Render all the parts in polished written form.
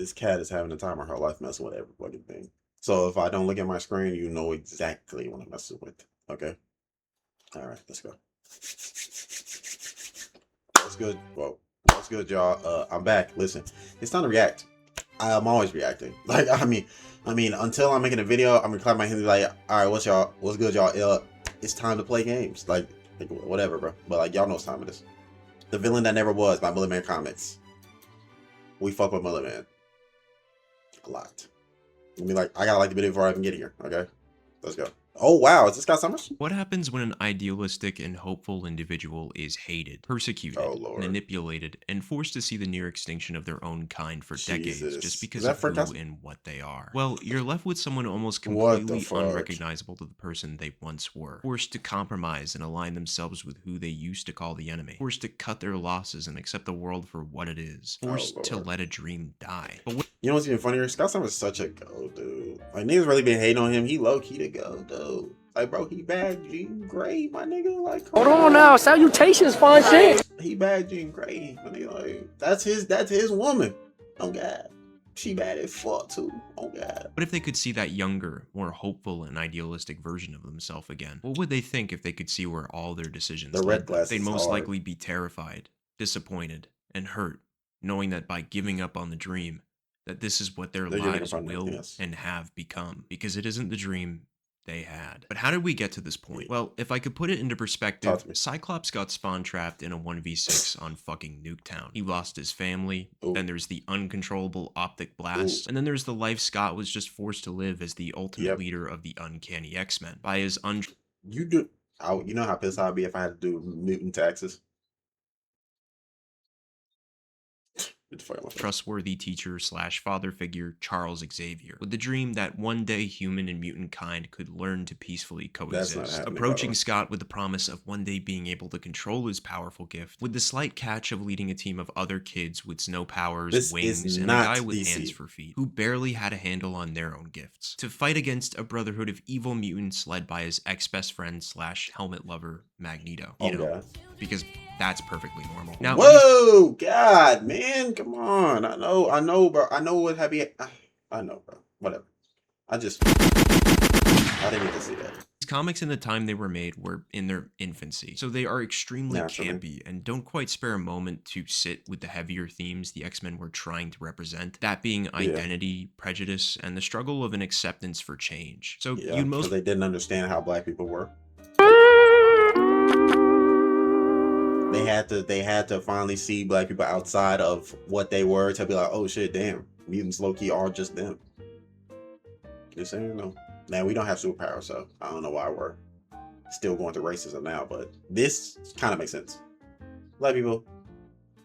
This cat is having the time of her life messing with every fucking thing. So if I don't look at my screen, you know exactly what I'm messing with. Okay? Alright, let's go. What's good? Whoa. What's good, y'all? I'm back. Listen, it's time to react. I'm always reacting. Like, I mean, until I'm making a video, I'm gonna clap my hands and be like, alright, what's good, y'all? It's time to play games. Like, whatever, bro. But like, y'all know what time it is. The Villain That Never Was by Mullet Man Comics. We fuck with Mullet Man a lot. I mean, like, I gotta like the video before I even get here. Okay, let's go. Oh wow, is this Scott Summers? What happens when an idealistic and hopeful individual is hated, persecuted, manipulated, and forced to see the near extinction of their own kind for decades just because of who and what they are? Well, you're left with someone almost completely unrecognizable to the person they once were, forced to compromise and align themselves with who they used to call the enemy, forced to cut their losses and accept the world for what it is, forced to let a dream die. But you know what's even funnier? Scott Summers is such a go, dude. Like, niggas really been hating on him. He low-key to go, dude. Like, bro, he bad Jean Grey, my nigga. Like, hold on now. Salutations, fine shit. He bad Jean Grey, my nigga. Like, that's his woman. Oh, God. She bad as fuck, too. Oh, God. But if they could see that younger, more hopeful and idealistic version of themselves again, what would they think if they could see where all their decisions led them? They'd most likely be terrified, disappointed, and hurt, knowing that by giving up on the dream, that this is what their lives will and have become, because it isn't the dream they had. But how did we get to this point? Well, if I could put it into perspective, Cyclops got spawn trapped in a 1v6 on fucking Nuketown. He lost his family, then there's the uncontrollable optic blast, and then there's the life Scott was just forced to live as the ultimate leader of the uncanny X-Men by his you know how pissed I'd be if I had to do mutant taxes. Trustworthy teacher / father figure Charles Xavier, with the dream that one day human and mutant kind could learn to peacefully coexist, approaching Scott with the promise of one day being able to control his powerful gift, with the slight catch of leading a team of other kids with snow powers, wings, and a guy with hands for feet, who barely had a handle on their own gifts, to fight against a brotherhood of evil mutants led by his ex-best friend / helmet lover Magneto. You know, because that's perfectly normal. Now, whoa, God, man, come on. I know, bro. I know what happy. I know, bro. Whatever. I didn't need to see that. These comics in the time they were made were in their infancy, so they are extremely campy and don't quite spare a moment to sit with the heavier themes the X-Men were trying to represent, that being identity, prejudice, and the struggle of an acceptance for change. So because they didn't understand how black people were. They had to finally see black people outside of what they were to be like, oh shit, damn, mutants low-key are just them. Just saying, no. Now we don't have superpowers, so I don't know why we're still going through racism now, but this kind of makes sense. Black people,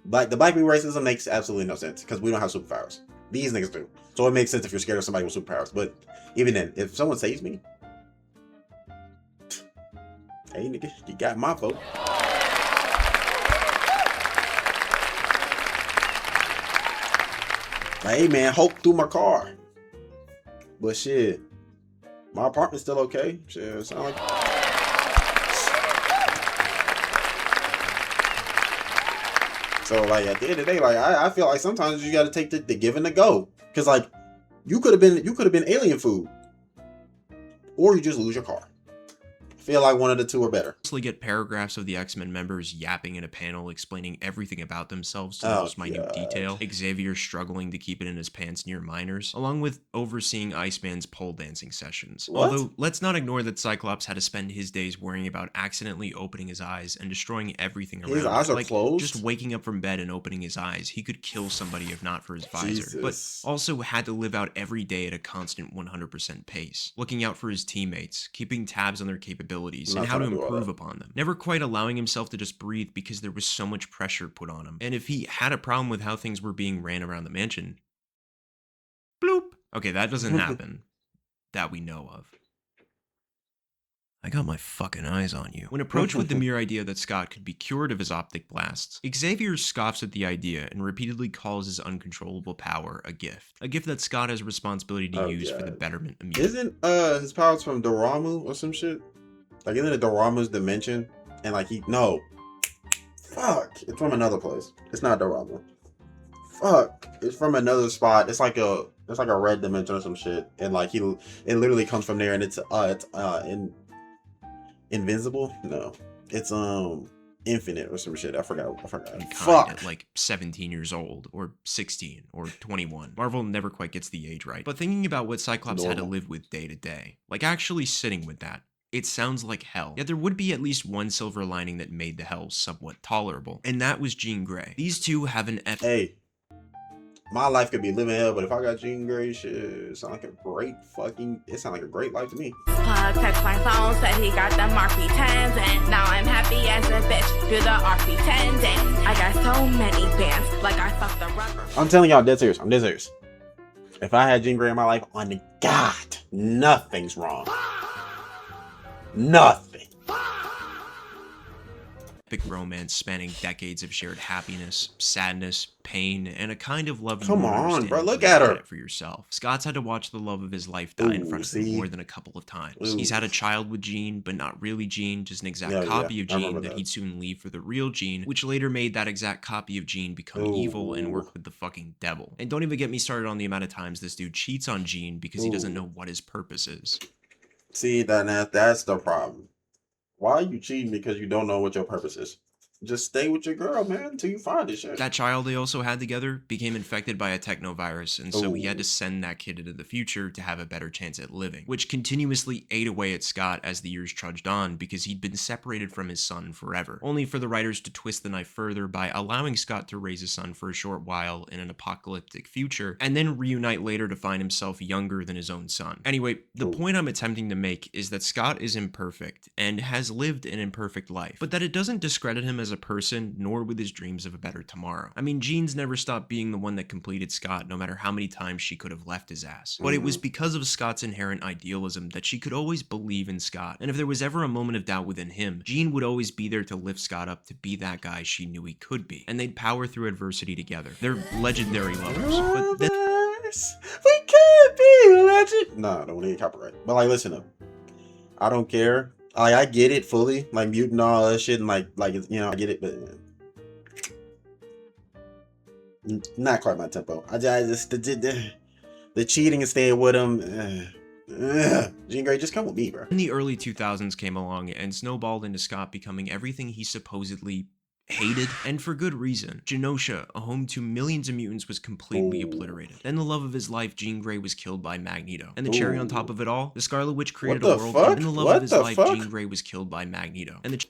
the black people racism makes absolutely no sense because we don't have superpowers. These niggas do. So it makes sense if you're scared of somebody with superpowers. But even then, if someone saves me, hey nigga, you got my vote. Hey man, hope through my car. But shit, my apartment's still okay. Shit, it sound like. So like at the end of the day, like I feel like sometimes you gotta take the give and the go. Cause like you could have been alien food. Or you just lose your car. Feel like one of the two are better. Mostly get paragraphs of the X-Men members yapping in a panel explaining everything about themselves to the most minute detail, Xavier struggling to keep it in his pants near minors, along with overseeing Iceman's pole dancing sessions. Although, let's not ignore that Cyclops had to spend his days worrying about accidentally opening his eyes and destroying everything around him. His eyes are closed? Just waking up from bed and opening his eyes, he could kill somebody if not for his visor, but also had to live out every day at a constant 100% pace, looking out for his teammates, keeping tabs on their capabilities, and how to improve upon them. Never quite allowing himself to just breathe because there was so much pressure put on him. And if he had a problem with how things were being ran around the mansion, bloop. Okay, that doesn't happen. That we know of. I got my fucking eyes on you. When approached with the mere idea that Scott could be cured of his optic blasts, Xavier scoffs at the idea and repeatedly calls his uncontrollable power a gift. A gift that Scott has a responsibility to use for the betterment of mutants. Isn't his powers from Dormammu or some shit? Like, isn't it Dormammu's dimension? And like fuck, it's from another place. It's not Dormammu. Fuck, it's from another spot. It's like a red dimension or some shit, and like it literally comes from there, and it's invincible. No, it's infinite or some shit. I forgot. Fuck. At like 17 years old, or 16, or 21. Marvel never quite gets the age right. But thinking about what Cyclops had to live with day to day, like actually sitting with that, it sounds like hell. Yet there would be at least one silver lining that made the hell somewhat tolerable, and that was Jean Grey. These two have an Hey, my life could be living hell, but if I got Jean Grey, shit, it sounds like a great life to me. Plug text my phone, said he got them RP10s, and now I'm happy as a bitch. Do the RP10 dance. I got so many bands, like I fucked the rubber. I'm telling y'all, dead serious. I'm dead serious. If I had Jean Grey in my life, on the God, nothing's wrong. Nothing. Epic romance spanning decades of shared happiness, sadness, pain, and a kind of love. Come you on, understand bro, look when at you her. get it for yourself. Scott's had to watch the love of his life die in front of him more than a couple of times. He's had a child with Jean, but not really Jean, just an exact copy of Jean that he'd soon leave for the real Jean, which later made that exact copy of Jean become evil and work with the fucking devil. And don't even get me started on the amount of times this dude cheats on Jean because he doesn't know what his purpose is. See, that's the problem. Why are you cheating because you don't know what your purpose is? Just stay with your girl, man, until you find this shit. That child they also had together became infected by a technovirus, and so he had to send that kid into the future to have a better chance at living, which continuously ate away at Scott as the years trudged on because he'd been separated from his son forever, only for the writers to twist the knife further by allowing Scott to raise his son for a short while in an apocalyptic future, and then reunite later to find himself younger than his own son. Anyway, the point I'm attempting to make is that Scott is imperfect, and has lived an imperfect life, but that it doesn't discredit him as a person, nor with his dreams of a better tomorrow. I mean, Jean's never stopped being the one that completed Scott, no matter how many times she could have left his ass. But it was because of Scott's inherent idealism that she could always believe in Scott, and if there was ever a moment of doubt within him, Jean would always be there to lift Scott up to be that guy she knew he could be, and they'd power through adversity together. They're legendary lovers, but then we could be legend. Nah, don't need copyright. But like, listen up. I don't care. Like, I get it fully, like mutant all that shit, and like it's, you know, I get it, but not quite my tempo. I just the cheating and staying with him. Jean Grey, just come with me, bro. in the early 2000s came along and snowballed into Scott becoming everything he supposedly hated, and for good reason. Genosha, a home to millions of mutants, was completely obliterated. Then the love of his life, Jean Grey, was killed by Magneto. And the cherry on top of it all, the Scarlet Witch created a world, and then the love of his life, Jean Grey, was killed by Magneto. And the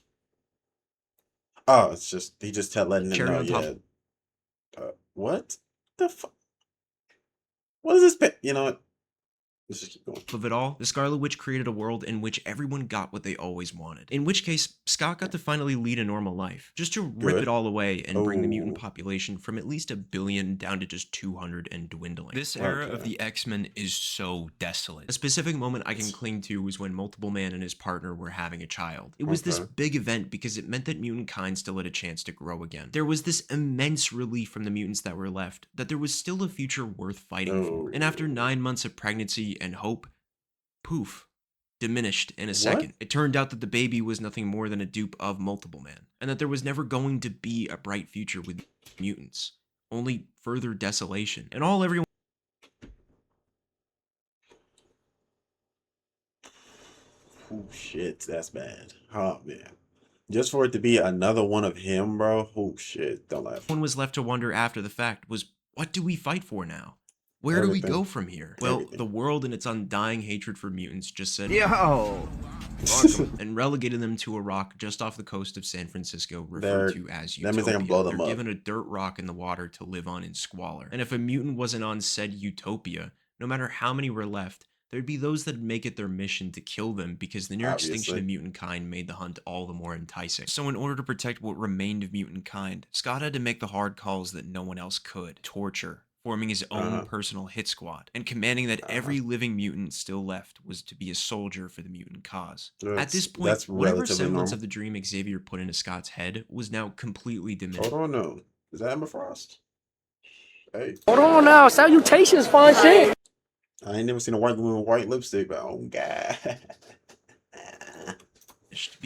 it's just he just letting him know, yeah. What the fuck? What is this? You know what? Let's just keep going. of it all, the Scarlet Witch created a world in which everyone got what they always wanted. In which case, Scott got to finally lead a normal life, just to rip it all away and bring the mutant population from at least 1 billion down to just 200 and dwindling. This era of the X-Men is so desolate. A specific moment I can cling to was when Multiple Man and his partner were having a child. It was this big event because it meant that mutant kind still had a chance to grow again. There was this immense relief from the mutants that were left, that there was still a future worth fighting for. And after 9 months of pregnancy and hope, poof, diminished in a second. It turned out that the baby was nothing more than a dupe of Multiple Man, and that there was never going to be a bright future with mutants, only further desolation. And all everyone Oh shit, that's bad. Oh man. Just for it to be another one of him, bro. Oh shit, don't laugh. One was left to wonder after the fact was, what do we fight for now? Where do we go from here? Well, the world and its undying hatred for mutants just said, yo, and relegated them to a rock just off the coast of San Francisco, referred to as Utopia. They're given a dirt rock in the water to live on in squalor. And if a mutant wasn't on said Utopia, no matter how many were left, there'd be those that'd make it their mission to kill them because the near extinction of mutant kind made the hunt all the more enticing. So in order to protect what remained of mutant kind, Scott had to make the hard calls that no one else could. Torture, forming his own personal hit squad, and commanding that every living mutant still left was to be a soldier for the mutant cause. At this point, whatever semblance of the dream Xavier put into Scott's head was now completely diminished. Hold on, no. Is that Emma Frost? Hey. Hold on now, salutations, fine shit. I ain't never seen a white woman with white lipstick, but oh god.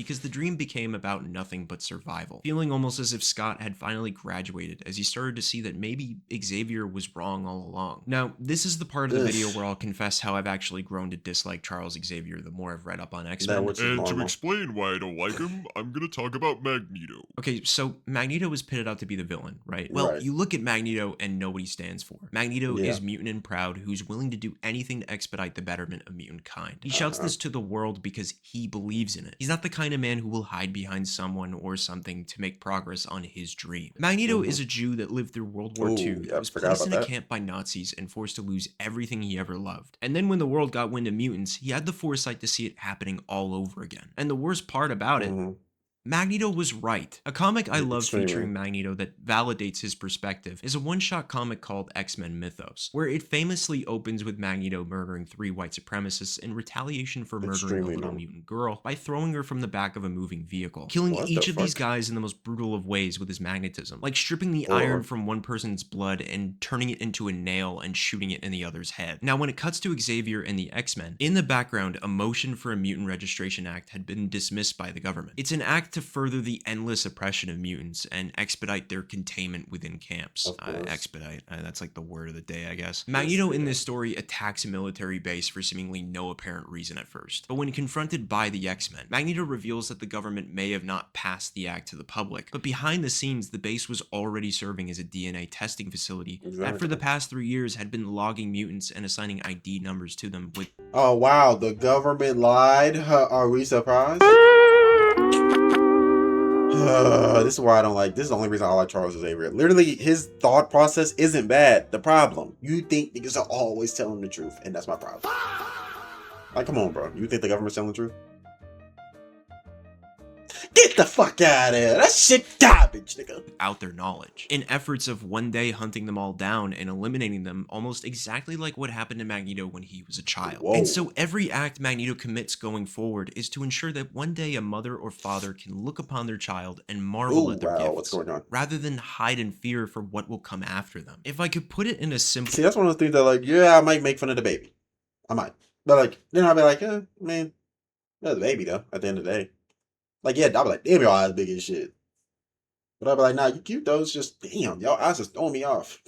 because the dream became about nothing but survival, feeling almost as if Scott had finally graduated as he started to see that maybe Xavier was wrong all along. Now, this is the part of the video where I'll confess how I've actually grown to dislike Charles Xavier the more I've read up on X-Men. And to explain why I don't like him, I'm gonna talk about Magneto. Okay, so Magneto was pitted out to be the villain, right? Well, you look at Magneto and know what he stands for. Magneto is mutant and proud, who's willing to do anything to expedite the betterment of mutant kind. He shouts this to the world because he believes in it. He's not the kind of man who will hide behind someone or something to make progress on his dream. Magneto is a Jew that lived through World War II, was placed in a camp by Nazis and forced to lose everything he ever loved. And then when the world got wind of mutants, he had the foresight to see it happening all over again. And the worst part about it, Magneto was right. A comic I love featuring Magneto that validates his perspective is a one-shot comic called X-Men Mythos, where it famously opens with Magneto murdering 3 white supremacists in retaliation for murdering a little mutant girl by throwing her from the back of a moving vehicle, killing each of these guys in the most brutal of ways with his magnetism, like stripping the iron from one person's blood and turning it into a nail and shooting it in the other's head. Now, when it cuts to Xavier and the X-Men, in the background, a motion for a Mutant Registration Act had been dismissed by the government. It's an act to further the endless oppression of mutants and expedite their containment within camps. Expedite, that's like the word of the day, I guess. Magneto in this story attacks a military base for seemingly no apparent reason at first, but when confronted by the X-Men, Magneto reveals that the government may have not passed the act to the public, but behind the scenes, the base was already serving as a DNA testing facility that for the past 3 years had been logging mutants and assigning ID numbers to them with— Oh wow, the government lied? Are we surprised? This is why I don't like, this is the only reason I like Charles Xavier. Literally, his thought process isn't bad. The problem, you think niggas are always telling the truth, and that's my problem. Like, come on, bro. You think the government's telling the truth? Get the fuck out of here. That shit garbage, nigga. Out their knowledge, in efforts of one day hunting them all down and eliminating them, almost exactly like what happened to Magneto when he was a child. And so every act Magneto commits going forward is to ensure that one day a mother or father can look upon their child and marvel at their gifts, what's going on? rather than hide in fear for what will come after them. If I could put it in a simple— See, that's one of the things that, like, yeah, I might make fun of the baby. I might. But, like, then I'll be like, man, that's the baby, though, at the end of the day. Like, yeah, I'll be like, damn, your eyes big as shit. But I'll be like, nah, you cute though. It's just, damn, your eyes just throwing me off.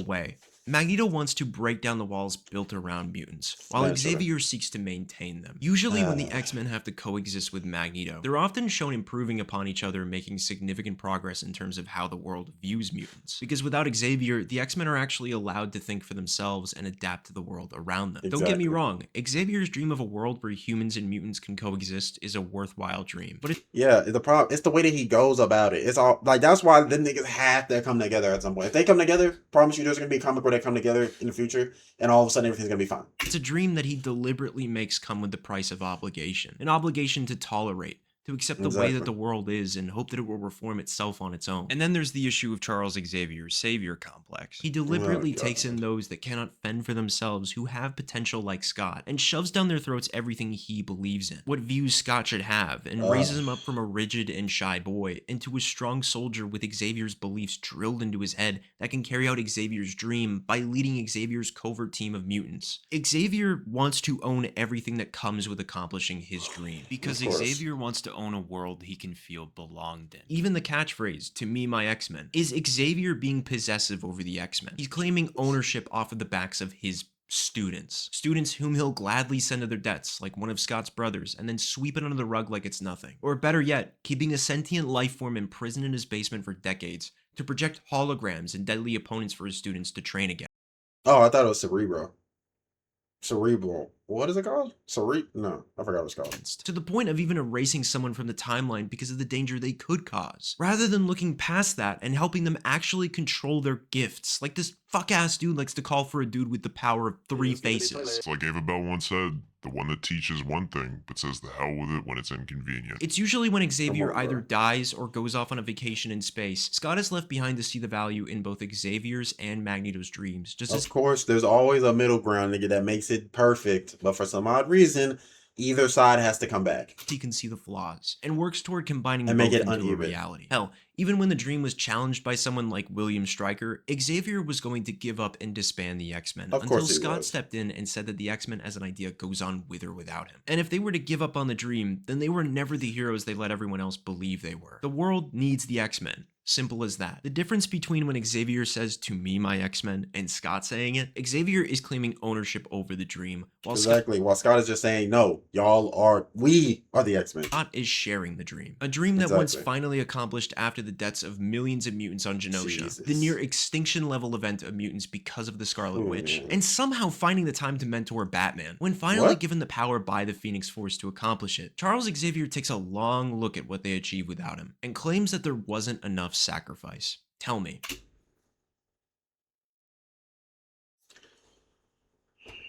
way. Magneto wants to break down the walls built around mutants, while Xavier seeks to maintain them. Usually when the X-Men have to coexist with Magneto, they're often shown improving upon each other, making significant progress in terms of how the world views mutants. Because without Xavier, the X-Men are actually allowed to think for themselves and adapt to the world around them. Don't get me wrong, Xavier's dream of a world where humans and mutants can coexist is a worthwhile dream. But the problem, it's the way that he goes about it. It's all, like, that's why the niggas have to come together at some point. If they come together, promise you there's gonna be a comic where they come together in the future, and all of a sudden everything's gonna be fine. It's a dream that he deliberately makes come with the price of obligation. An obligation to tolerate, to accept the way that the world is and hope that it will reform itself on its own. And then there's the issue of Charles Xavier's savior complex. He deliberately takes in those that cannot fend for themselves, who have potential like Scott, and shoves down their throats everything he believes in, what views Scott should have, and raises him up from a rigid and shy boy into a strong soldier with Xavier's beliefs drilled into his head that can carry out Xavier's dream by leading Xavier's covert team of mutants. Xavier wants to own everything that comes with accomplishing his dream, because Xavier wants to own a world he can feel belonged in. Even the catchphrase, "To me, my X-Men," is Xavier being possessive over the X-Men. He's claiming ownership off of the backs of his students whom he'll gladly send to their deaths, like one of Scott's brothers, and then sweep it under the rug like it's nothing. Or better yet, keeping a sentient life form imprisoned in his basement for decades to project holograms and deadly opponents for his students to train against. Oh, I thought it was Cerebral. What is it called? No, I forgot what it's called. To the point of even erasing someone from the timeline because of the danger they could cause, rather than looking past that and helping them actually control their gifts, like this fuck-ass dude likes to call for a dude with the power of 3 faces. It's like Ava Bell once said, the one that teaches one thing, but says the hell with it when it's inconvenient. It's usually when Xavier either dies or goes off on a vacation in space, Scott is left behind to see the value in both Xavier's and Magneto's dreams. Of course, there's always a middle ground, nigga, that makes it perfect, but for some odd reason, either side has to come back. He can see the flaws and works toward combining and both make it into a uneven reality. Hell, Even when the dream was challenged by someone like William Stryker, Xavier was going to give up and disband the X-Men until Scott stepped in and said that the X-Men as an idea goes on with or without him. And if they were to give up on the dream, then they were never the heroes they let everyone else believe they were. The world needs the X-Men. Simple as that. The difference between when Xavier says "to me, my X-Men" and Scott saying it, Xavier is claiming ownership over the dream, while while Scott is just saying, no, we are the X-Men. Scott is sharing the dream. A dream that once finally accomplished after the deaths of millions of mutants on Genosha, the near extinction level event of mutants because of the Scarlet Witch, and somehow finding the time to mentor Batman, when finally given the power by the Phoenix Force to accomplish it. Charles Xavier takes a long look at what they achieved without him, and claims that there wasn't enough sacrifice. Tell me.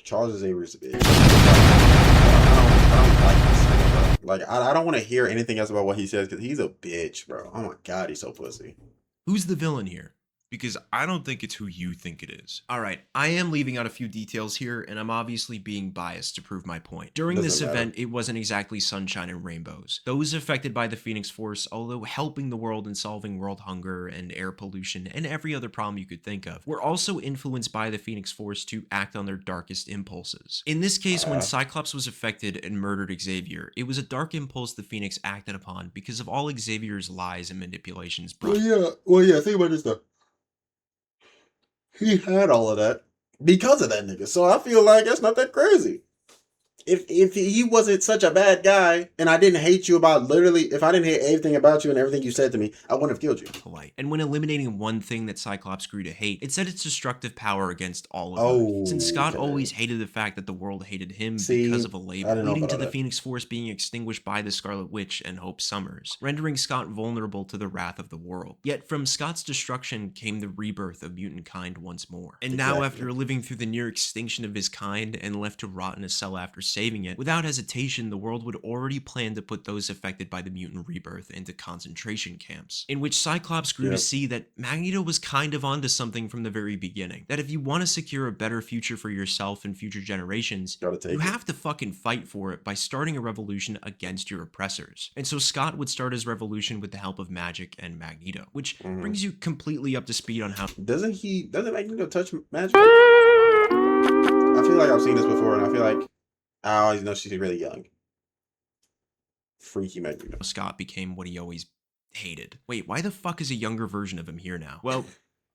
Charles Xavier's a bitch. I don't like this nigga, bro. Like, I don't want to hear anything else about what he says because he's a bitch, bro. Oh my god, he's so pussy. Who's the villain here? Because I don't think it's who you think it is. Alright, I am leaving out a few details here, and I'm obviously being biased to prove my point. During this event, it wasn't exactly sunshine and rainbows. Those affected by the Phoenix Force, although helping the world and solving world hunger and air pollution and every other problem you could think of, were also influenced by the Phoenix Force to act on their darkest impulses. In this case, when Cyclops was affected and murdered Xavier, it was a dark impulse the Phoenix acted upon because of all Xavier's lies and manipulations. Well, yeah, think about this though. He had all of that because of that nigga. So I feel like that's not that crazy. If he wasn't such a bad guy and I didn't hate you about if I didn't hate everything about you and everything you said to me, I wouldn't have killed you. Polite. And when eliminating one thing that Cyclops grew to hate, it set its destructive power against all of them. Since Scott always hated the fact that the world hated him because of a label, leading to the Phoenix Force being extinguished by the Scarlet Witch and Hope Summers, rendering Scott vulnerable to the wrath of the world. Yet from Scott's destruction came the rebirth of mutant kind once more. And now after living through the near extinction of his kind and left to rot in a cell after saving it, without hesitation, the world would already plan to put those affected by the mutant rebirth into concentration camps, in which Cyclops grew to see that Magneto was kind of onto something from the very beginning. That if you want to secure a better future for yourself and future generations, you have to fucking fight for it by starting a revolution against your oppressors. And so Scott would start his revolution with the help of magic and Magneto, which brings you completely up to speed on how... Doesn't Magneto touch magic? I feel like I've seen this before, and I feel like I always know she's really young. Freaky Magneto. Scott became what he always hated. Wait, why the fuck is a younger version of him here now? Well,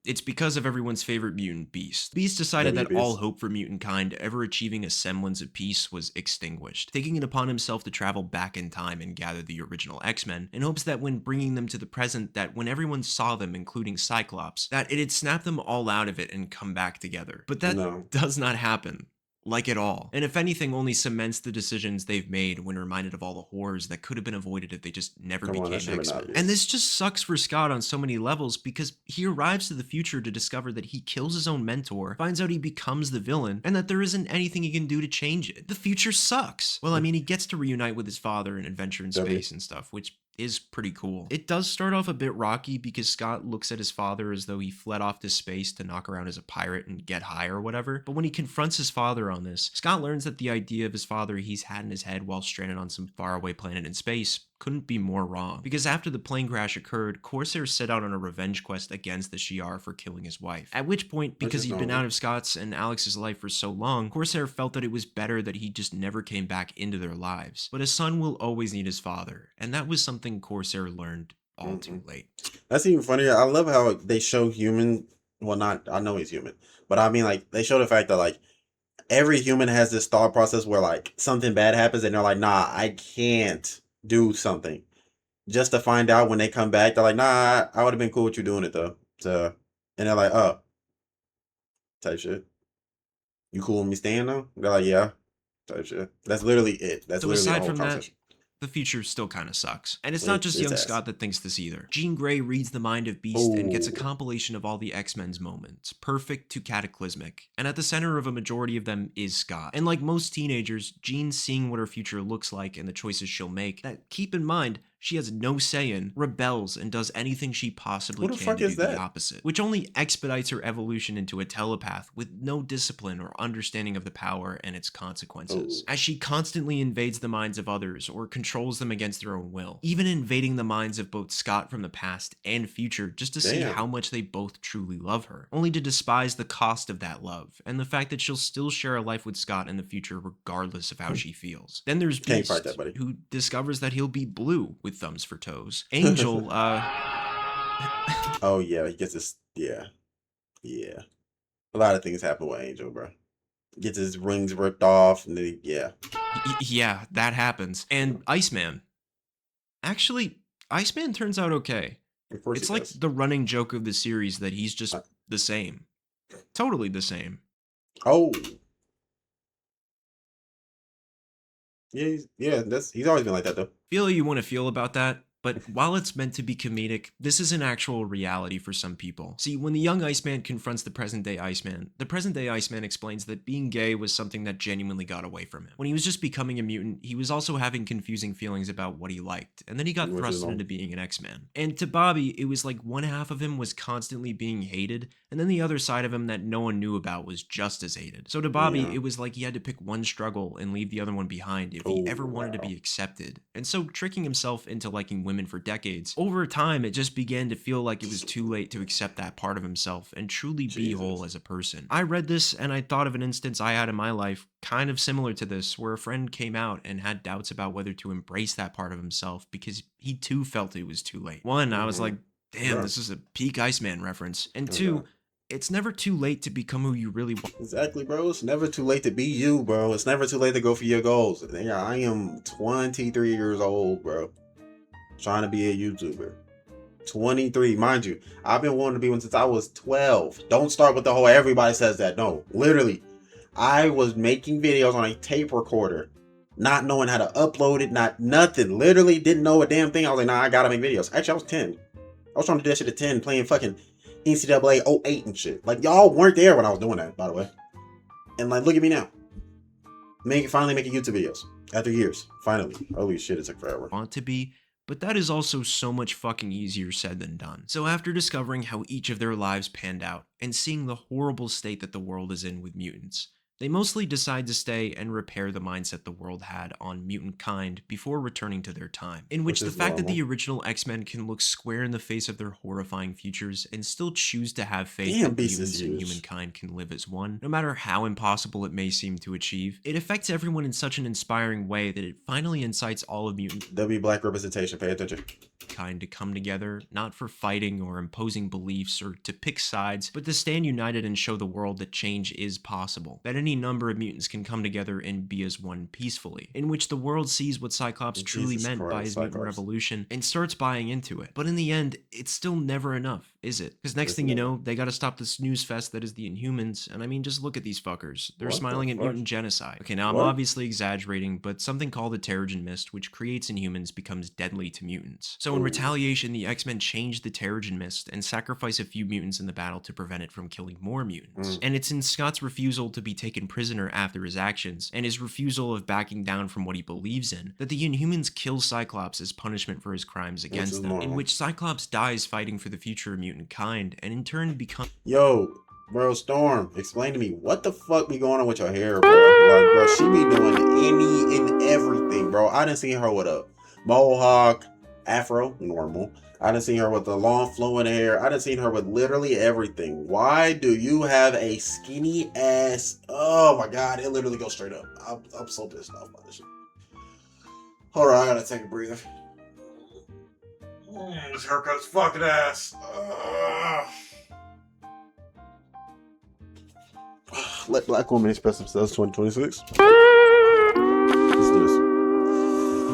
it's because of everyone's favorite mutant, Beast. Beast decided that all hope for mutant kind ever achieving a semblance of peace was extinguished, taking it upon himself to travel back in time and gather the original X-Men, in hopes that when bringing them to the present, that when everyone saw them, including Cyclops, that it'd snap them all out of it and come back together. But that does not happen. Like at all. And if anything, only cements the decisions they've made when reminded of all the horrors that could have been avoided if they just never became X-Men. And this just sucks for Scott on so many levels because he arrives to the future to discover that he kills his own mentor, finds out he becomes the villain, and that there isn't anything he can do to change it. The future sucks. Well, I mean, he gets to reunite with his father and adventure in space and stuff, which is pretty cool. It does start off a bit rocky because Scott looks at his father as though he fled off to space to knock around as a pirate and get high or whatever. But when he confronts his father on this, Scott learns that the idea of his father he's had in his head while stranded on some faraway planet in space couldn't be more wrong. Because after the plane crash occurred, Corsair set out on a revenge quest against the Shi'ar for killing his wife. At which point, because he'd been out of Scott's and Alex's life for so long, Corsair felt that it was better that he just never came back into their lives. But a son will always need his father, and that was something Corsair learned all too late. That's even funnier. I love how they show human, I know he's human, but I mean, like, they show the fact that, like, every human has this thought process where, like, something bad happens and they're like, nah, I can't do something, just to find out when they come back they're like, nah, I would have been cool with you doing it though. So, and they're like, oh, type shit, you cool with me staying though? They're like, yeah, type shit. That's literally it. That's so literally aside the whole from conversation. The future still kind of sucks. And it's not just young Scott that thinks this either. Jean Grey reads the mind of Beast and gets a compilation of all the X-Men's moments, perfect to cataclysmic. And at the center of a majority of them is Scott. And like most teenagers, Jean's seeing what her future looks like and the choices she'll make, that, keep in mind, she has no say in, rebels, and does anything she possibly Who the can fuck to do is that? the opposite, which only expedites her evolution into a telepath with no discipline or understanding of the power and its consequences, Oh. as she constantly invades the minds of others or controls them against their own will, even invading the minds of both Scott from the past and future just to see Damn. how much they both truly love her, only to despise the cost of that love and the fact that she'll still share a life with Scott in the future regardless of how she feels. Then there's Can't Beast, fight that, buddy. who discovers that he'll be blue with thumbs for toes. Angel, Oh yeah, he gets this. Yeah. A lot of things happen with Angel, bro. Gets his rings ripped off, and then yeah, that happens. And Iceman. Actually, Iceman turns out okay. Of course It's he like does. the running joke of the series that he's just the same. Totally the same. Oh. Yeah, he's always been like that though. Feel how you want to feel about that, but while it's meant to be comedic, this is an actual reality for some people. See, when the young Iceman confronts the present-day Iceman explains that being gay was something that genuinely got away from him. When he was just becoming a mutant, he was also having confusing feelings about what he liked, and then he got Which is thrusted normal. into being an X-Man. And to Bobby, it was like one half of him was constantly being hated, and then the other side of him that no one knew about was just as hated. So to Bobby, Yeah. it was like he had to pick one struggle and leave the other one behind if he ever wanted to be accepted. And so tricking himself into liking women for decades, over time it just began to feel like it was too late to accept that part of himself and truly be whole as a person. I read this and I thought of an instance I had in my life kind of similar to this, where a friend came out and had doubts about whether to embrace that part of himself because he too felt it was too late. One, I was like, damn, Yeah. this is a peak Iceman reference. And Oh, two, yeah. it's never too late to become who you really want. Exactly, bro. It's never too late to be you, bro. It's never too late to go for your goals. Yeah, I am 23 years old, bro. Trying to be a YouTuber. 23, mind you. I've been wanting to be one since I was 12. Don't start with the whole everybody says that. No, literally. I was making videos on a tape recorder, not knowing how to upload it, not nothing. Literally didn't know a damn thing. I was like, nah, I gotta make videos. Actually, I was 10. I was trying to do that shit at 10, playing fucking NCAA 08 and shit. Like, y'all weren't there when I was doing that, by the way. And like, look at me now. Finally making YouTube videos. After years. Finally. Holy shit, it took forever. Want to be, but that is also so much fucking easier said than done. So after discovering how each of their lives panned out, and seeing the horrible state that the world is in with mutants, they mostly decide to stay and repair the mindset the world had on mutant kind before returning to their time, in which Which the is fact that the normal. original X-Men can look square in the face of their horrifying futures and still choose to have faith Damn, that Beast is mutants and huge. humankind can live as one, no matter how impossible it may seem to achieve, it affects everyone in such an inspiring way that it finally incites all of mutant W black representation, pay attention. kind to come together, not for fighting or imposing beliefs or to pick sides, but to stand united and show the world that change is possible, that any number of mutants can come together and be as one peacefully, in which the world sees what Cyclops truly Jesus meant by Christ, his mutant Cyclops. revolution and starts buying into it. But in the end, it's still never enough, is it? Because next It's thing you never. know, they gotta stop the snooze fest that is the Inhumans, and I mean, just look at these fuckers. They're What the smiling at fuck? mutant genocide. Okay, now I'm What? obviously exaggerating, but something called the Terrigen Mist, which creates Inhumans, becomes deadly to mutants. So in Ooh. retaliation, the X-Men change the Terrigen Mist and sacrifice a few mutants in the battle to prevent it from killing more mutants. And it's in Scott's refusal to be taken prisoner after his actions, and his refusal of backing down from what he believes in, that the Inhumans kill Cyclops as punishment for his crimes is against them, in normal. which Cyclops dies fighting for the future of mutant kind, and in turn becomes Yo, bro, Storm, explain to me what the fuck be going on with your hair, bro. Like, bro, she be doing any and everything, bro. I done seen her with a mohawk, afro, normal. I done seen her with the long flowing hair. I done seen her with literally everything. Why do you have a skinny ass? Oh my god, it literally goes straight up. I'm so pissed off by this shit. Hold on, I gotta take a breather. This haircut's fucking ass. Let black women express themselves 2026. Let's do this.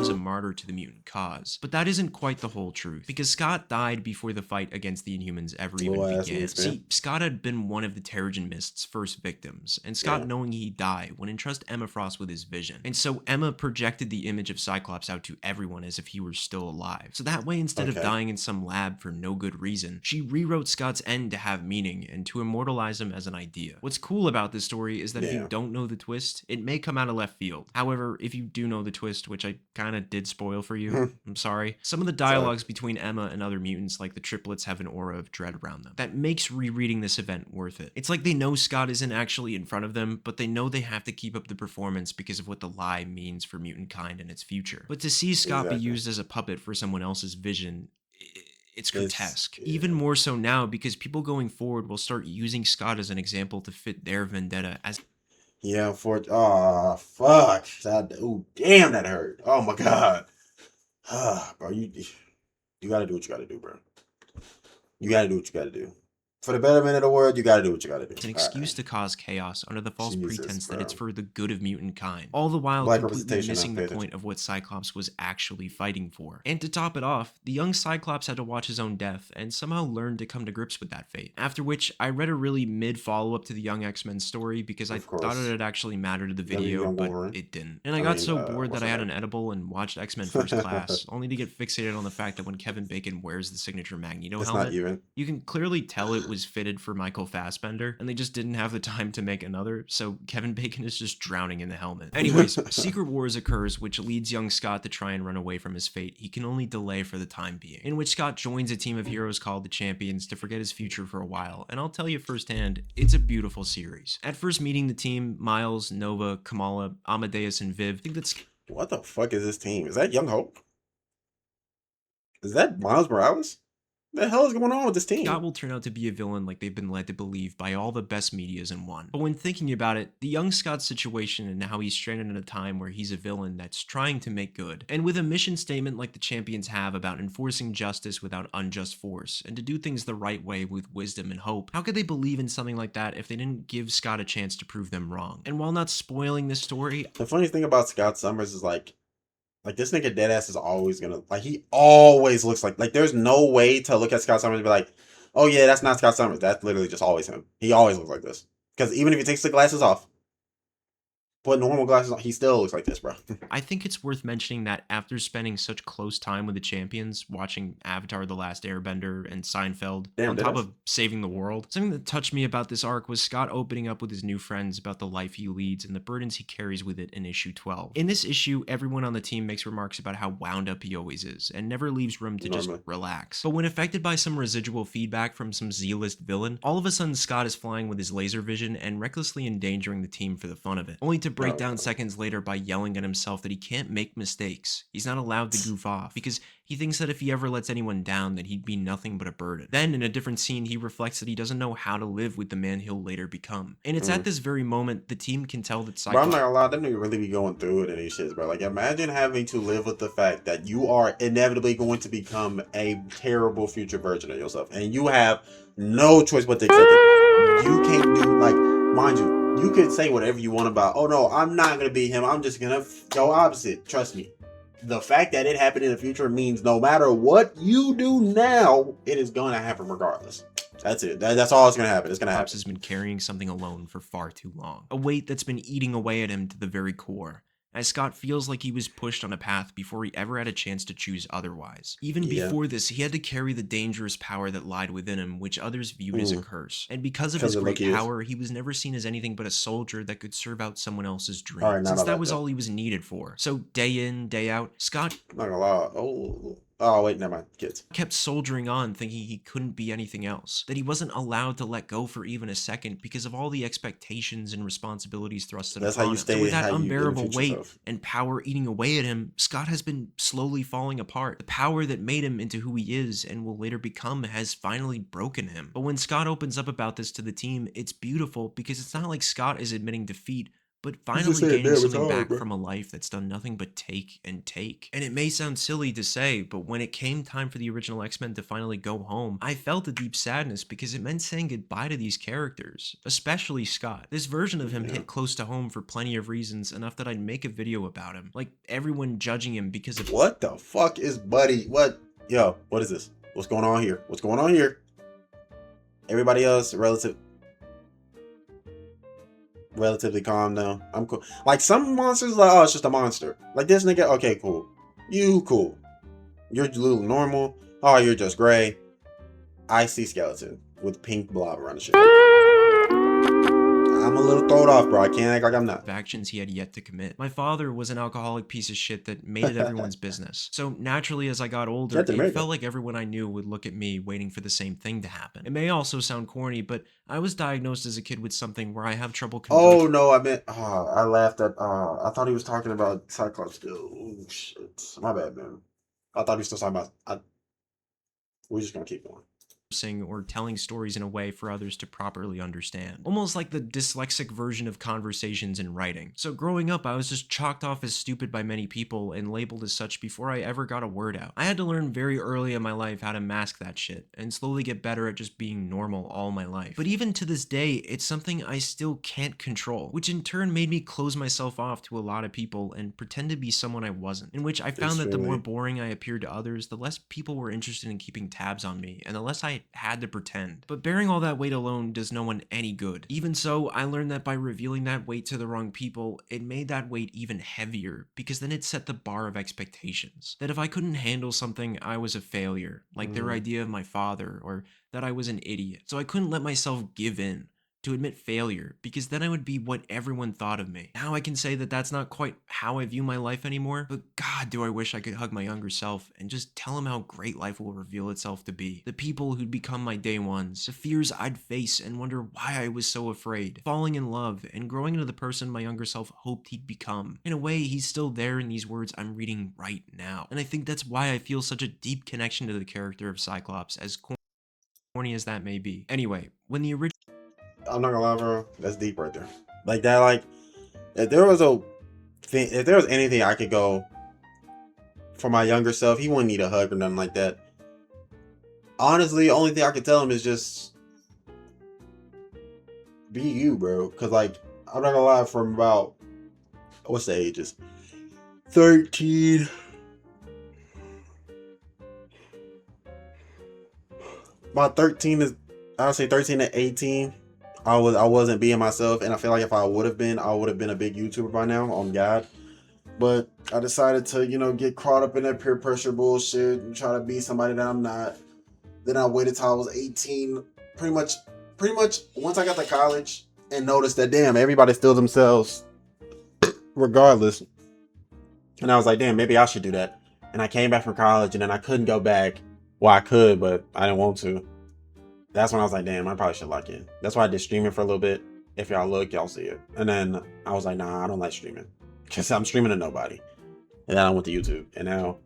a martyr to the mutant cause. But that isn't quite the whole truth, because Scott died before the fight against the Inhumans ever even Little ass began. niggas, man. See, Scott had been one of the Terrigen Mist's first victims, and Scott, Yeah. knowing he'd die, would entrust Emma Frost with his vision. And so Emma projected the image of Cyclops out to everyone as if he were still alive. So that way, instead of Okay. dying in some lab for no good reason, she rewrote Scott's end to have meaning and to immortalize him as an idea. What's cool about this story is that if Yeah. you don't know the twist, it may come out of left field. However, if you do know the twist, which I kinda did did spoil for you. I'm sorry. Some of the dialogues between Emma and other mutants, like the triplets, have an aura of dread around them that makes rereading this event worth it. It's like they know Scott isn't actually in front of them, but they know they have to keep up the performance because of what the lie means for mutant kind and its future. But to see Scott be used as a puppet for someone else's vision, it's grotesque. Even more so now because people going forward will start using Scott as an example to fit their vendetta as... Yeah, oh, fuck. Oh, damn, that hurt. Oh, my God. Bro, you gotta do what you gotta do, bro. You gotta do what you gotta do. For the betterment of the world, you gotta do what you gotta do. It's an excuse to cause chaos under the false pretense that it's for the good of mutant kind. All the while completely missing the point of what Cyclops was actually fighting for. And to top it off, the young Cyclops had to watch his own death and somehow learned to come to grips with that fate. After which, I read a really mid follow-up to the young X-Men story because I thought it would actually matter to the video, but it didn't. And I got so bored that I had an edible and watched X-Men First Class, only to get fixated on the fact that when Kevin Bacon wears the signature Magneto helmet, you can clearly tell it was fitted for Michael Fassbender, and they just didn't have the time to make another, so Kevin Bacon is just drowning in the helmet. Anyways, Secret Wars occurs, which leads young Scott to try and run away from his fate he can only delay for the time being, in which Scott joins a team of heroes called the Champions to forget his future for a while, and I'll tell you firsthand, it's a beautiful series. At first meeting the team, Miles, Nova, Kamala, Amadeus, and Viv think that's... What the fuck is this team? Is that Young Hope? Is that Miles Morales? What the hell is going on with this team? Scott will turn out to be a villain like they've been led to believe by all the best medias in one. But when thinking about it, the young Scott situation and how he's stranded in a time where he's a villain that's trying to make good, and with a mission statement like the Champions have about enforcing justice without unjust force, and to do things the right way with wisdom and hope, how could they believe in something like that if they didn't give Scott a chance to prove them wrong? And while not spoiling this story... The funny thing about Scott Summers is like this nigga deadass is always gonna, he always looks like there's no way to look at Scott Summers and be like, oh yeah, that's not Scott Summers. That's literally just always him. He always looks like this. Because even if he takes the glasses off, put normal glasses on, he still looks like this, bro. I think it's worth mentioning that after spending such close time with the Champions, watching Avatar: The Last Airbender and Seinfeld, on top of saving the world, something that touched me about this arc was Scott opening up with his new friends about the life he leads and the burdens he carries with it in issue 12. In this issue, everyone on the team makes remarks about how wound up he always is, and never leaves room to just relax. But when affected by some residual feedback from some Z-list villain, all of a sudden Scott is flying with his laser vision and recklessly endangering the team for the fun of it, only to break down seconds later by yelling at himself that he can't make mistakes. He's not allowed to goof off because he thinks that if he ever lets anyone down, that he'd be nothing but a burden. Then in a different scene, he reflects that he doesn't know how to live with the man he'll later become. And it's at this very moment the team can tell that Cyclops... Bro, I'm not gonna lie, that nigga really be going through it in these shits, bro. Imagine having to live with the fact that you are inevitably going to become a terrible future version of yourself, and you have no choice but to accept it. You can't do, mind you, you could say whatever you want about, oh no, I'm not going to be him. I'm just going to go opposite. Trust me. The fact that it happened in the future means no matter what you do now, it is going to happen regardless. That's it. That's all that's going to happen. It's going to happen. Cyclops has been carrying something alone for far too long. A weight that's been eating away at him to the very core. As Scott feels like he was pushed on a path before he ever had a chance to choose otherwise. Even before this, he had to carry the dangerous power that lied within him, which others viewed as a curse. And because of his great power, he was never seen as anything but a soldier that could serve out someone else's dream, since that was all he was needed for. So day in, day out, Scott... I'm not gonna lie. Oh, wait, never mind. Kids. Kept soldiering on, thinking he couldn't be anything else. That he wasn't allowed to let go for even a second because of all the expectations and responsibilities thrusted upon him. So with that unbearable weight and power eating away at him, Scott has been slowly falling apart. The power that made him into who he is and will later become has finally broken him. But when Scott opens up about this to the team, it's beautiful because it's not like Scott is admitting defeat, but finally gaining something back from a life that's done nothing but take and take. And it may sound silly to say, but when it came time for the original X-Men to finally go home, I felt a deep sadness because it meant saying goodbye to these characters, especially Scott. This version of him hit close to home for plenty of reasons, enough that I'd make a video about him. Like everyone judging him because of... What the fuck is Buddy? What? Yo, what is this? What's going on here? What's going on here? Everybody else, relatively calm now. I'm cool. Some monsters, oh, it's just a monster. This nigga, okay, cool. You cool. You're a little normal. Oh, you're just gray. I see skeleton with pink blob around the shit. I'm I'm a little thrown off, bro. I can't act like I'm not. Actions he had yet to commit. My father was an alcoholic piece of shit that made it everyone's business. So naturally, as I got older, Captain it America. felt like everyone I knew would look at me waiting for the same thing to happen. It may also sound corny, but I was diagnosed as a kid with something where I have trouble conversing. Oh no, I meant. I laughed at. I thought he was talking about Cyclops. Oh shit, my bad, man. I thought he was still talking about. We're just gonna keep going. Or telling stories in a way for others to properly understand. Almost like the dyslexic version of conversations in writing. So growing up, I was just chalked off as stupid by many people and labeled as such before I ever got a word out. I had to learn very early in my life how to mask that shit and slowly get better at just being normal all my life. But even to this day, it's something I still can't control, which in turn made me close myself off to a lot of people and pretend to be someone I wasn't, in which I found that the more boring I appeared to others, the less people were interested in keeping tabs on me, and the less I had to pretend. But bearing all that weight alone does no one any good. Even so, I learned that by revealing that weight to the wrong people, it made that weight even heavier, because then it set the bar of expectations. That if I couldn't handle something, I was a failure, like their idea of my father, or that I was an idiot. So I couldn't let myself give in to admit failure, because then I would be what everyone thought of me. Now I can say that that's not quite how I view my life anymore, but God, do I wish I could hug my younger self and just tell him how great life will reveal itself to be. The people who'd become my day ones, the fears I'd face and wonder why I was so afraid, falling in love and growing into the person my younger self hoped he'd become. In a way, he's still there in these words I'm reading right now. And I think that's why I feel such a deep connection to the character of Cyclops, as corny as that may be. Anyway, when the original I'm not gonna lie, bro. That's deep right there. Like that, like if there was anything I could go for my younger self, he wouldn't need a hug or nothing like that. Honestly, the only thing I could tell him is just be you, bro. Cause like I'm not gonna lie, from about what's the ages? 13. About 13 is I would say 13 to 18. I wasn't being myself, and I feel like if I would have been, I would have been a big YouTuber by now, on God. But I decided to, get caught up in that peer pressure bullshit and try to be somebody that I'm not. Then I waited till I was 18. Pretty much once I got to college and noticed that damn, everybody still themselves regardless. And I was like, damn, maybe I should do that. And I came back from college, and then I couldn't go back. Well, I could, but I didn't want to. That's when I was like, damn, I probably should lock in. That's why I did streaming for a little bit. If y'all look, y'all see it. And then I was like, nah, I don't like streaming. Because I'm streaming to nobody. And then I went to YouTube. And now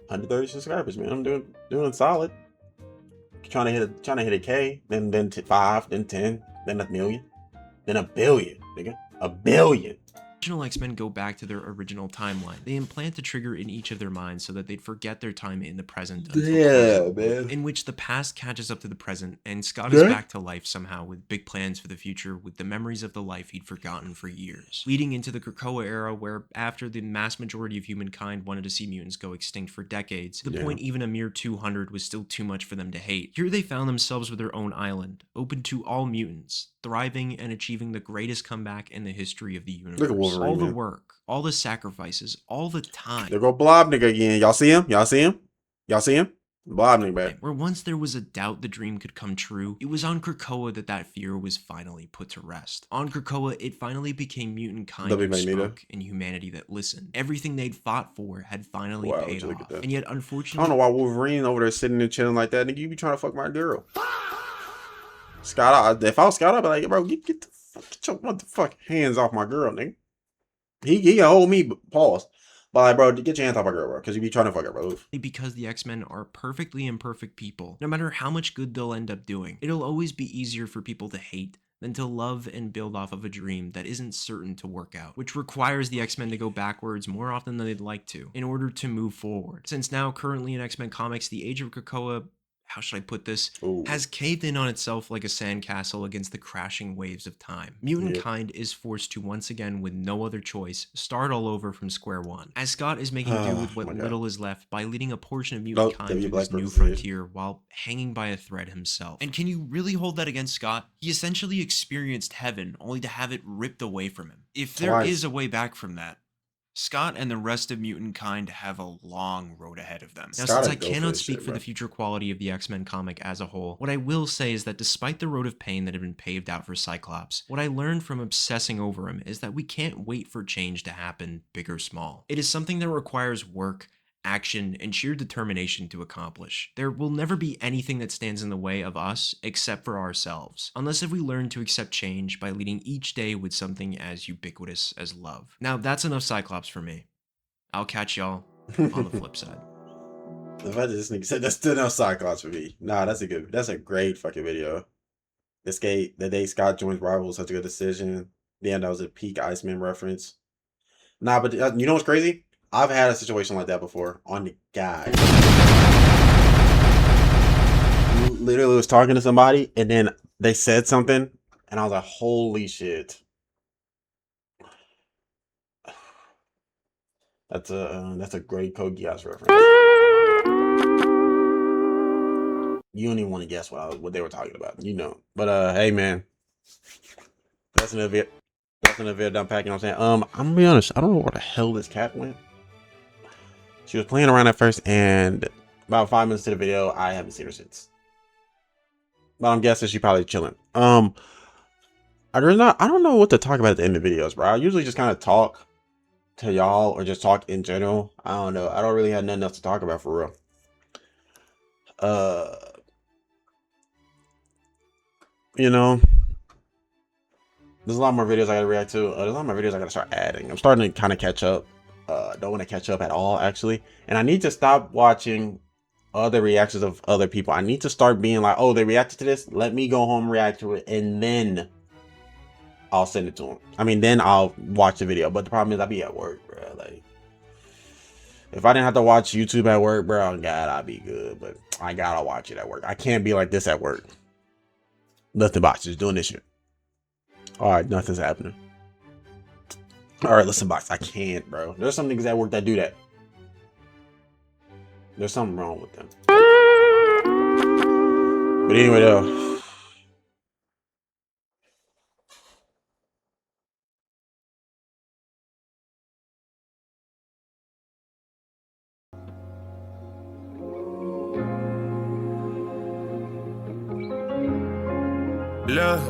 130 subscribers, man. I'm doing solid. Trying to hit a K, then 5, then 10, then a million, then a billion, nigga. A billion. Original X-Men go back to their original timeline. They implant a trigger in each of their minds so that they'd forget their time in the present. Man. In which the past catches up to the present, and Scott is back to life somehow with big plans for the future with the memories of the life he'd forgotten for years. Leading into the Krakoa era, where after the mass majority of humankind wanted to see mutants go extinct for decades, to the point even a mere 200 was still too much for them to hate. Here they found themselves with their own island, open to all mutants, thriving and achieving the greatest comeback in the history of the universe. Look at Wolverine, all the man. work, all the sacrifices, all the time. There go Blob nigga again. Y'all see him? Y'all see him? Y'all see him? Blob nigga back. Where once there was a doubt the dream could come true, it was on Krakoa that fear was finally put to rest. On Krakoa, it finally became mutant kind that spoke and humanity that listened. Everything they'd fought for had finally paid off. And yet, unfortunately, I don't know why Wolverine over there sitting and chilling like that. Nigga, you be trying to fuck my girl. Scott, if I was Scott, I'd be like, bro, get your motherfucking hands off my girl, nigga. He can hold me, pause. But like, bro, get your hands off my girl, bro, because you be trying to fuck her, bro. Because the X-Men are perfectly imperfect people. No matter how much good they'll end up doing, it'll always be easier for people to hate than to love and build off of a dream that isn't certain to work out, which requires the X-Men to go backwards more often than they'd like to in order to move forward. Since now, currently in X-Men comics, the Age of Krakoa, how should I put this, has caved in on itself like a sandcastle against the crashing waves of time. Mutant kind is forced to once again, with no other choice, start all over from square one, as Scott is making do with what little is left by leading a portion of mutant kind to this new frontier while hanging by a thread himself. And can you really hold that against Scott? He essentially experienced heaven only to have it ripped away from him. If there is a way back from that, Scott and the rest of mutant kind have a long road ahead of them. Now, Scott since I go for cannot this speak shit, for bro. the future quality of the X-Men comic as a whole, what I will say is that despite the road of pain that had been paved out for Cyclops, what I learned from obsessing over him is that we can't wait for change to happen, big or small. It is something that requires work, action, and sheer determination to accomplish. There will never be anything that stands in the way of us except for ourselves, unless if we learn to accept change by leading each day with something as ubiquitous as love. Now, that's enough Cyclops for me. I'll catch y'all on the flip side. The fact that this nigga said that's still no Cyclops for me. Nah, that's a great fucking video. The day Scott joins Rival was such a good decision. Damn, that was a peak Iceman reference. Nah, but you know what's crazy? I've had a situation like that before on the guy. You literally was talking to somebody and then they said something and I was like, holy shit. That's a great Code Geass reference. You don't even want to guess what they were talking about, you know. But hey man, that's another video. That's another video done packing. You know what I'm saying, I'm gonna be honest. I don't know where the hell this cat went. She was playing around at first, and about 5 minutes to the video, I haven't seen her since. But I'm guessing she's probably chilling. I don't know what to talk about at the end of videos, bro. I usually just kind of talk to y'all or just talk in general. I don't know. I don't really have nothing else to talk about for real. You know, there's a lot more videos I gotta react to. There's a lot more videos I gotta start adding. I'm starting to kind of catch up. Don't want to catch up at all, actually. And I need to stop watching other reactions of other people. I need to start being like, oh, they reacted to this. Let me go home, react to it, and then I'll send it to them. I mean, then I'll watch the video. But the problem is I be at work, bro. Like, if I didn't have to watch YouTube at work, bro, God, I'd be good. But I gotta watch it at work. I can't be like this at work. Nothing box, just doing this shit. All right, nothing's happening. All right, listen, box. I can't, bro. There's some niggas at work that do that. There's something wrong with them. But anyway, though. Look,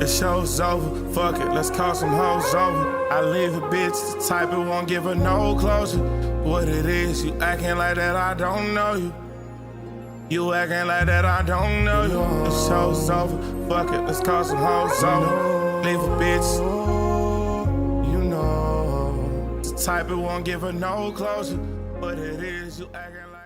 the show's over, fuck it, let's call some hoes over. I leave a bitch, the type that won't give her no closure. What it is, you acting like that, I don't know you. You acting like that, I don't know you. The show's over, fuck it, let's call some hoes over. Leave a bitch, you know, the type that won't give her no closure. What it is, you acting like